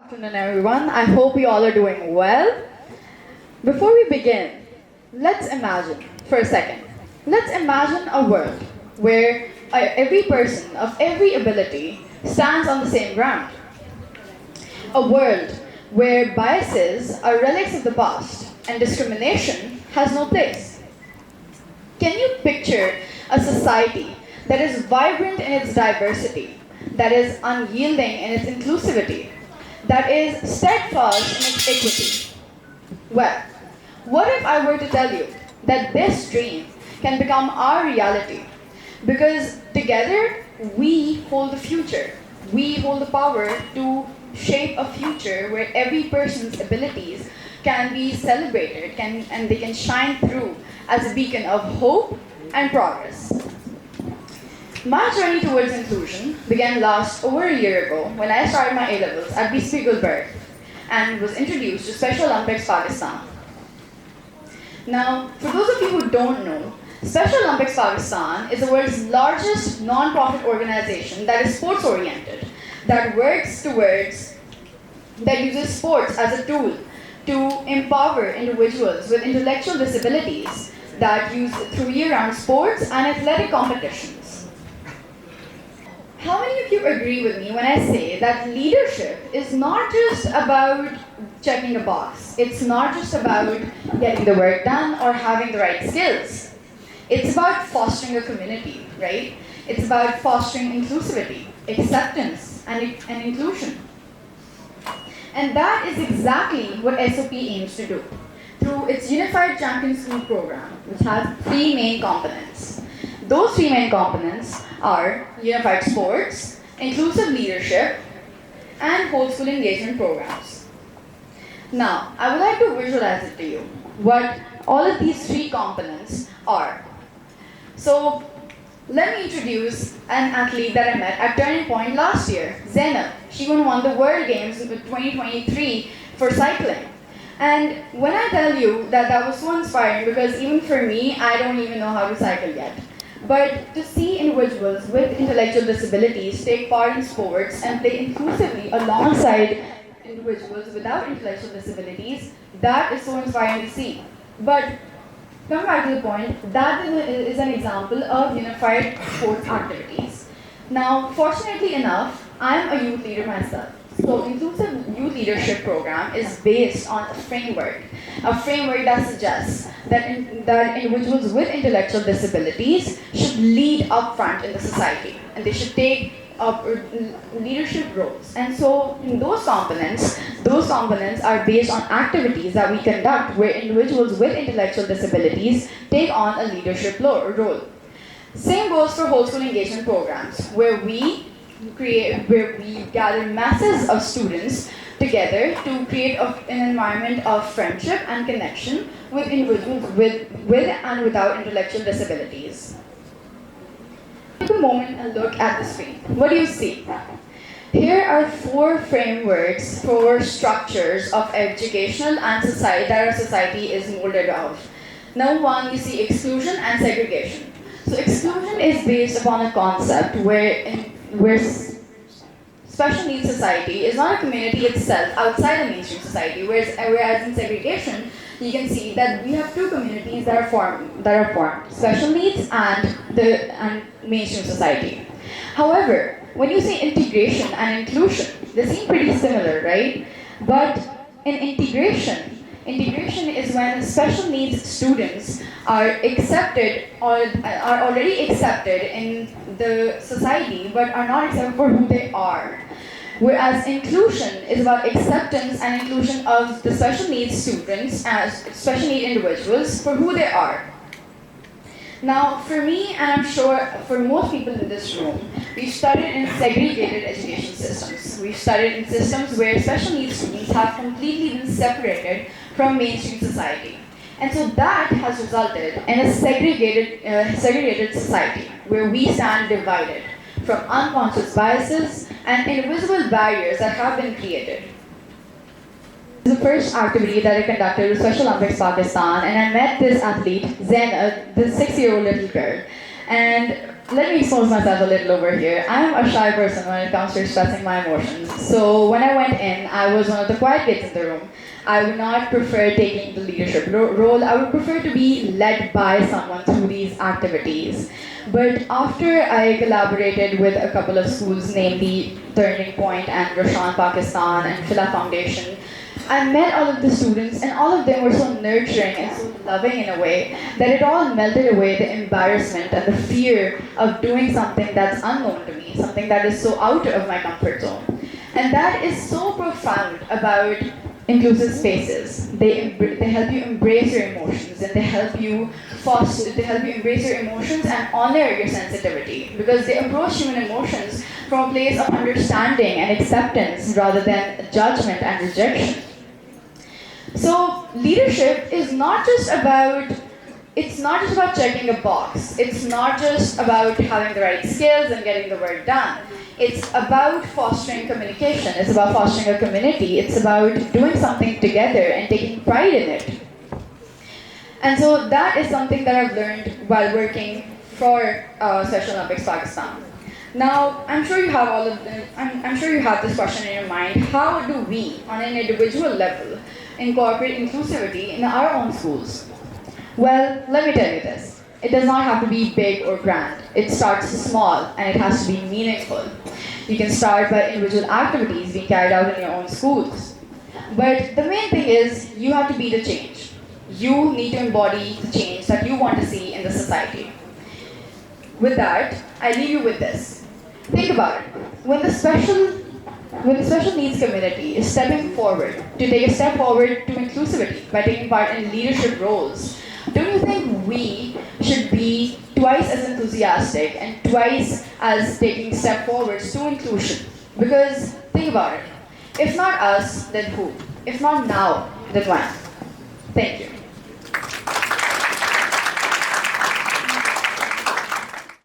Afternoon, everyone. I hope you all are doing well. Before we begin, let's imagine for a second. Let's imagine a world where every person of every ability stands on the same ground. A world where biases are relics of the past and discrimination has no place. Can you picture a society that is vibrant in its diversity, that is unyielding in its inclusivity, that is steadfast in its equity? Well, what if I were to tell you that this dream can become our reality? Because together we hold the future. We hold the power to shape a future where every person's abilities can be celebrated and they can shine through as a beacon of hope and progress. My journey towards inclusion began last over a year ago when I started my A-levels at BCP Gulberg and was introduced to Special Olympics Pakistan. Now, for those of you who don't know, Special Olympics Pakistan is the world's largest non-profit organization that is sports-oriented, that uses sports as a tool to empower individuals with intellectual disabilities that use through year-round sports and athletic competitions. How many of you agree with me when I say that leadership is not just about checking a box? It's not just about getting the work done or having the right skills. It's about fostering a community, right? It's about fostering inclusivity, acceptance, and inclusion. And that is exactly what SOP aims to do through its Unified Champion School program, which has three main components. Those three main components are unified sports, inclusive leadership, and whole school engagement programs. Now, I would like to visualize it to you, what all of these three components are. So, let me introduce an athlete that I met at Turning Point last year, Zainab. She won the World Games in 2023 for cycling. And when I tell you that that was so inspiring, because even for me, I don't even know how to cycle yet. But to see individuals with intellectual disabilities take part in sports and play inclusively alongside individuals without intellectual disabilities, that is so inspiring to see. But coming back to the point, that is an example of unified sports activities. Now, fortunately enough, I'm a youth leader myself. So, Inclusive Youth Leadership Program is based on a framework that suggests that individuals with intellectual disabilities should lead up front in the society, and they should take up leadership roles. And so, in those components are based on activities that we conduct where individuals with intellectual disabilities take on a leadership role. Same goes for whole school engagement programs, where we gather masses of students together to create an environment of friendship and connection with individuals with and without intellectual disabilities. Take a moment and look at the screen. What do you see? Here are four frameworks, four structures of educational and society that our society is molded of. Number one, you see exclusion and segregation. So exclusion is based upon a concept where special needs society is not a community itself outside the mainstream society, whereas in segregation, you can see that we have two communities that are formed, special needs and mainstream society. However, when you say integration and inclusion, they seem pretty similar, right? But in integration is when special needs students are accepted or are already accepted in the society but are not accepted for who they are. Whereas inclusion is about acceptance and inclusion of the special needs students as special need individuals for who they are. Now, for me, and I'm sure for most people in this room, we've studied in segregated education systems. We've studied in systems where special needs students have completely been separated from mainstream society. And so that has resulted in a segregated society where we stand divided from unconscious biases and invisible barriers that have been created. The first activity that I conducted was Special Olympics Pakistan, and I met this athlete, Zainab, the 6-year-old little girl. And let me expose myself a little over here. I'm a shy person when it comes to expressing my emotions. So when I went in, I was one of the quiet kids in the room. I would not prefer taking the leadership role. I would prefer to be led by someone through these activities. But after I collaborated with a couple of schools, namely Turning Point and Roshan Pakistan and Phila Foundation, I met all of the students, and all of them were so nurturing and so loving in a way that it all melted away the embarrassment and the fear of doing something that's unknown to me, something that is so out of my comfort zone. And that is so profound about inclusive spaces. They help you embrace your emotions, and they help you embrace your emotions and honor your sensitivity, because they approach human emotions from a place of understanding and acceptance rather than judgment and rejection. So leadership is not just about checking a box. It's not just about having the right skills and getting the work done. It's about fostering communication. It's about fostering a community. It's about doing something together and taking pride in it. And so that is something that I've learned while working for Special Olympics Pakistan. Now, I'm sure you have all of them. I'm sure you have this question in your mind. How do we, on an individual level, incorporate inclusivity in our own schools? Well, let me tell you this. It does not have to be big or grand. It starts small and it has to be meaningful. You can start by individual activities being carried out in your own schools. But the main thing is you have to be the change. You need to embody the change that you want to see in the society. With that, I leave you with this. Think about it. When the special needs community is stepping forward to take a step forward to inclusivity by taking part in leadership roles, don't you think we should be twice as enthusiastic and twice as taking step forwards to inclusion? Because think about it. If not us, then who? If not now, then when? Thank you.